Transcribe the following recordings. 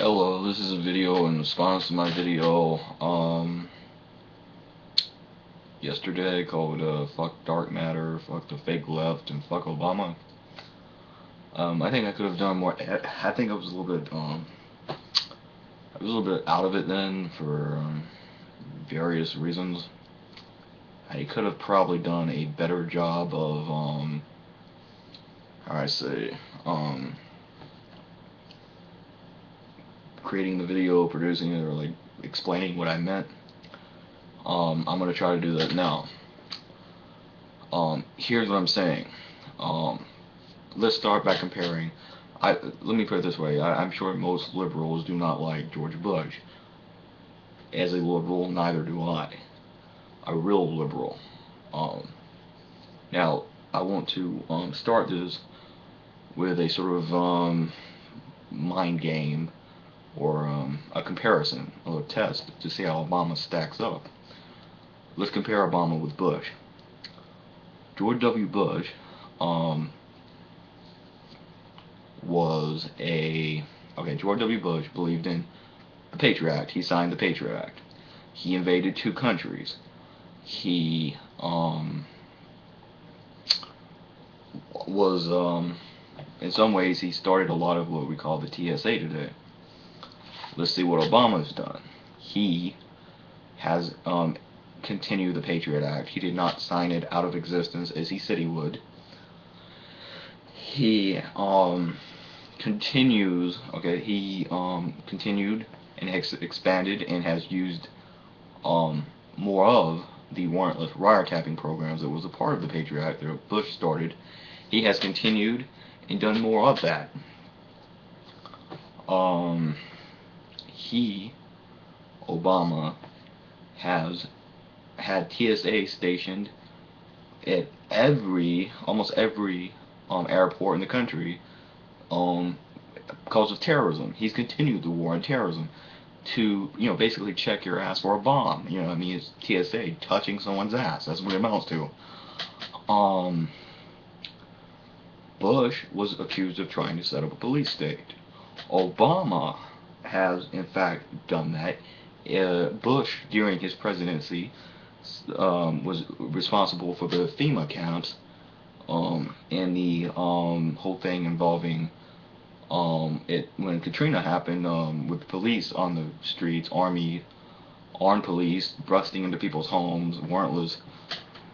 Hello, this is a video in response to my video yesterday called Fuck Dark Matter, Fuck the Fake Left, and Fuck Obama. I think I could have done more. I think I was a little bit out of it then for various reasons. I could have probably done a better job of how I say creating the video, producing it, or like explaining what I meant. I'm gonna try to do that now. Here's what I'm saying. Let's start by comparing. Let me put it this way. I'm sure most liberals do not like George Bush. As a liberal, neither do I. A real liberal. Now, I want to start this with a sort of mind game or a comparison or a test to see how Obama stacks up. Let's compare Obama with Bush. George W. Bush George W. Bush believed in the Patriot Act. He signed the Patriot Act. He invaded 2 countries. He was in some ways he started a lot of what we call the TSA today. Let's see what Obama's done. He has continued the Patriot Act. He did not sign it out of existence as he said he would. He continues. Okay, he continued and expanded and has used more of the warrantless wiretapping programs that was a part of the Patriot Act that Bush started. He has continued and done more of that. Obama, has had TSA stationed at almost every airport in the country because of terrorism. He's continued the war on terrorism to, basically check your ass for a bomb. It's TSA touching someone's ass. That's what it amounts to. Bush was accused of trying to set up a police state. Obama has, in fact, done that. Bush, during his presidency, was responsible for the FEMA camps and the whole thing involving when Katrina happened with police on the streets, armed police busting into people's homes, warrantless,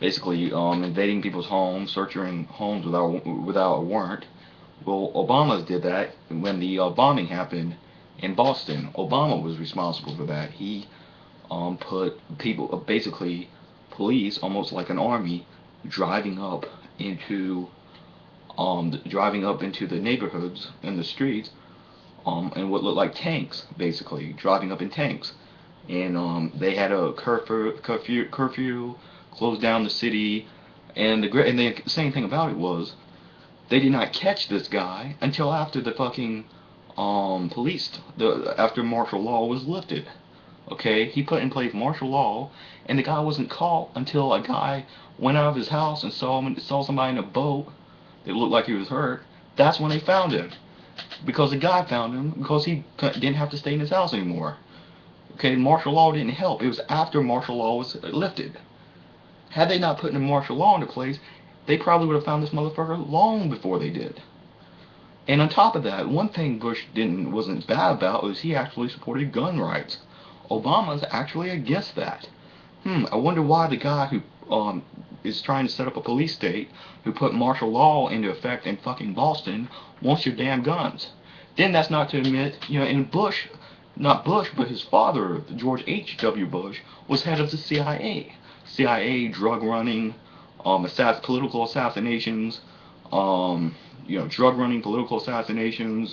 basically invading people's homes, searching homes without a warrant. Well, Obama did that when the bombing happened in Boston. Obama was responsible for that. He put people, basically police, almost like an army, driving up into the neighborhoods and the streets, and what looked like tanks, basically driving up in tanks. And they had a curfew, closed down the city, and the same thing about it was they did not catch this guy until after the fucking after martial law was lifted. Okay, he put in place martial law, and the guy wasn't caught until a guy went out of his house and saw somebody in a boat that looked like he was hurt. That's when they found him, because the guy found him because he didn't have to stay in his house anymore. Okay, martial law didn't help. It was after martial law was lifted. Had they not put the martial law into place, they probably would have found this motherfucker long before they did. And on top of that, one thing Bush wasn't bad about was he actually supported gun rights. Obama's actually against that. I wonder why the guy who is trying to set up a police state, who put martial law into effect in fucking Boston, wants your damn guns. Then that's not to admit, and Bush, not Bush, but his father, George H.W. Bush, was head of the CIA. CIA, drug running, political assassinations, drug running, political assassinations,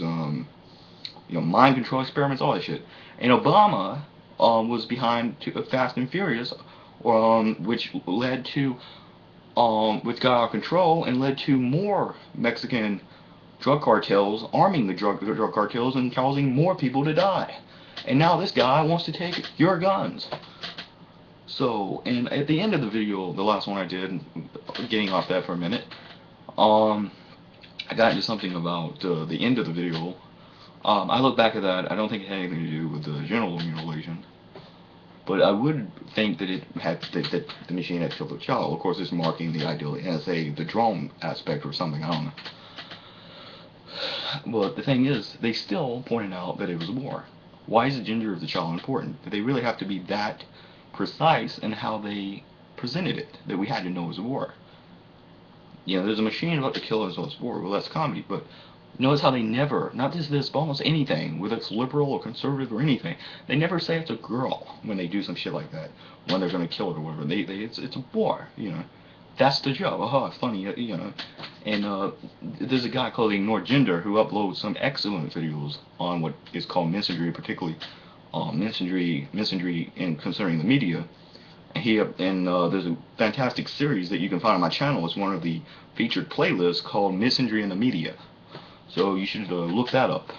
mind control experiments, all that shit. And Obama was behind Fast and Furious, which led to, which got out of control and led to more Mexican drug cartels arming the drug cartels and causing more people to die. And now this guy wants to take your guns. So, and at the end of the video, the last one I did, getting off that for a minute, I got into something about the end of the video I look back at that. I don't think it had anything to do with the genital mutilation, but I would think that it had that the machine had killed the child. Of course, it's marking the ideal NSA, the drone aspect or something. I don't know. But the thing is, they still pointed out that it was a war. Why is the gender of the child important? Did they really have to be that precise in how they presented it, that we had to know it was a war? You know, there's a machine about to kill us, so it's war. Well, that's comedy, but notice how they never, not just this, but almost anything, whether it's liberal or conservative or anything, they never say it's a girl when they do some shit like that, when they're going to kill it or whatever. It's a war, you know. That's the job. Aha, funny, you know. And there's a guy called Ignore Gender who uploads some excellent videos on what is called misandry, particularly misandry in concerning the media. And there's a fantastic series that you can find on my channel. It's one of the featured playlists called Misandry in the Media. So you should look that up.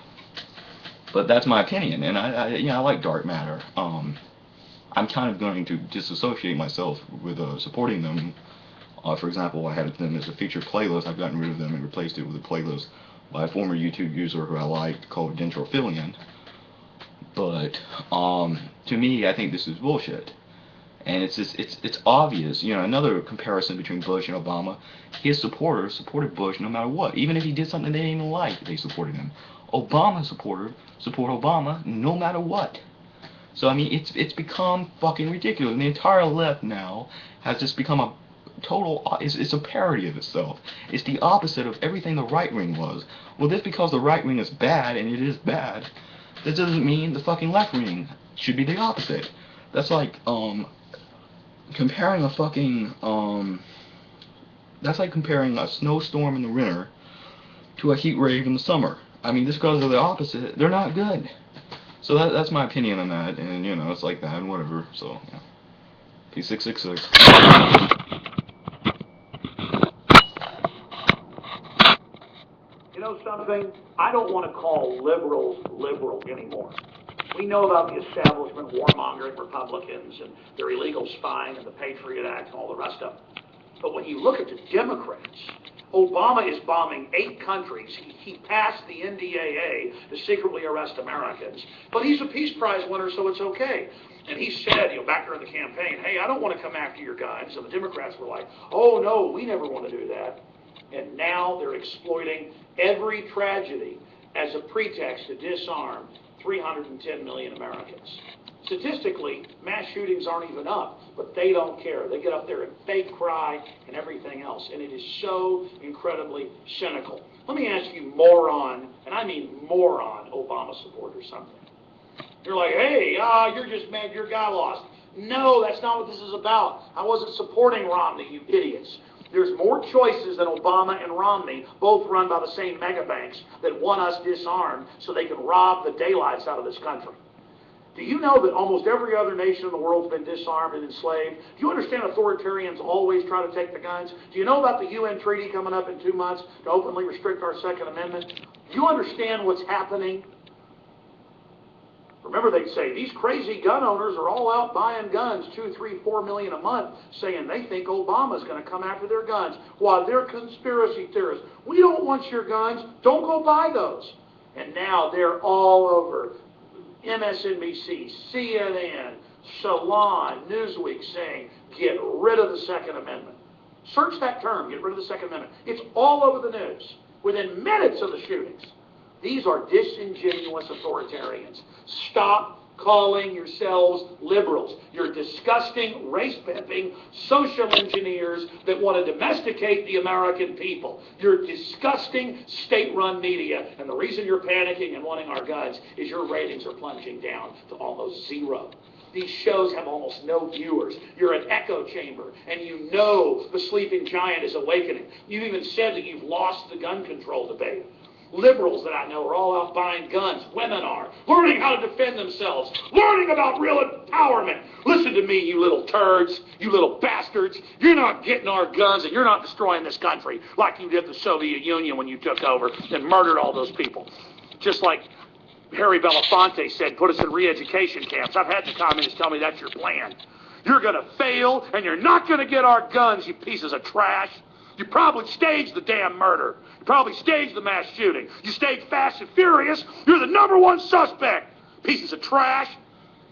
But that's my opinion, and I like dark matter. I'm kind of going to disassociate myself with supporting them. For example, I had them as a featured playlist. I've gotten rid of them and replaced it with a playlist by a former YouTube user who I liked called Dentrophilian. But to me, I think this is bullshit. And it's obvious, you know, another comparison between Bush and Obama. His supporters supported Bush no matter what. Even if he did something they didn't even like, they supported him. Obama supporters support Obama no matter what. So, I mean, it's become fucking ridiculous. And the entire left now has just become a total, it's a parody of itself. It's the opposite of everything the right wing was. Well, just because the right wing is bad, and it is bad, that doesn't mean the fucking left wing should be the opposite. That's like, comparing a fucking, that's like comparing a snowstorm in the winter to a heat wave in the summer. I mean, just because they're the opposite, they're not good. So that's my opinion on that, and, you know, it's like that, and whatever, so, yeah. P666. You know something? I don't want to call liberals liberal anymore. We know about the establishment, warmongering Republicans, and their illegal spying, and the Patriot Act, and all the rest of them. But when you look at the Democrats, Obama is bombing 8 countries. He passed the NDAA to secretly arrest Americans. But he's a Peace Prize winner, so it's okay. And he said, you know, back during the campaign, hey, I don't want to come after your guns. And the Democrats were like, oh, no, we never want to do that. And now they're exploiting every tragedy as a pretext to disarm 310 million Americans. Statistically, mass shootings aren't even up, but they don't care. They get up there and fake cry and everything else, and it is so incredibly cynical. Let me ask you, moron, and I mean moron, Obama supporters, something. You're like, hey, you're just mad your guy lost. No, that's not what this is about. I wasn't supporting Romney, you idiots. There's more choices than Obama and Romney, both run by the same mega banks, that want us disarmed so they can rob the daylights out of this country. Do you know that almost every other nation in the world has been disarmed and enslaved? Do you understand authoritarians always try to take the guns? Do you know about the UN treaty coming up in 2 months to openly restrict our Second Amendment? Do you understand what's happening? Remember, they'd say, these crazy gun owners are all out buying guns, 2, 3, 4 million a month, saying they think Obama's going to come after their guns. Why, they're conspiracy theorists. We don't want your guns. Don't go buy those. And now they're all over MSNBC, CNN, Salon, Newsweek saying, get rid of the Second Amendment. Search that term, get rid of the Second Amendment. It's all over the news within minutes of the shootings. These are disingenuous authoritarians. Stop calling yourselves liberals. You're disgusting, race-pimping, social engineers that want to domesticate the American people. You're disgusting state-run media, and the reason you're panicking and wanting our guns is your ratings are plunging down to almost 0. These shows have almost no viewers. You're an echo chamber, and you know the sleeping giant is awakening. You've even said that you've lost the gun control debate. Liberals that I know are all out buying guns. Women are. Learning how to defend themselves. Learning about real empowerment. Listen to me, you little turds. You little bastards. You're not getting our guns, and you're not destroying this country like you did the Soviet Union when you took over and murdered all those people. Just like Harry Belafonte said, put us in re-education camps. I've had the communists tell me that's your plan. You're going to fail, and you're not going to get our guns, you pieces of trash. You probably staged the damn murder. You probably staged the mass shooting. You staged Fast and Furious. You're the #1 suspect. Pieces of trash.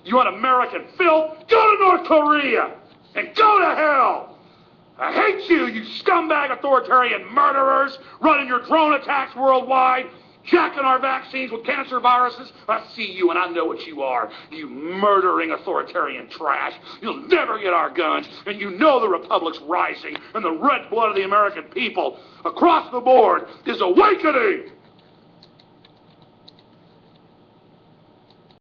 You want American filth? Go to North Korea and go to hell. I hate you, you scumbag authoritarian murderers running your drone attacks worldwide, jacking our vaccines with cancer viruses. I see you and I know what you are, you murdering authoritarian trash. You'll never get our guns, and you know the Republic's rising, and the red blood of the American people across the board is awakening.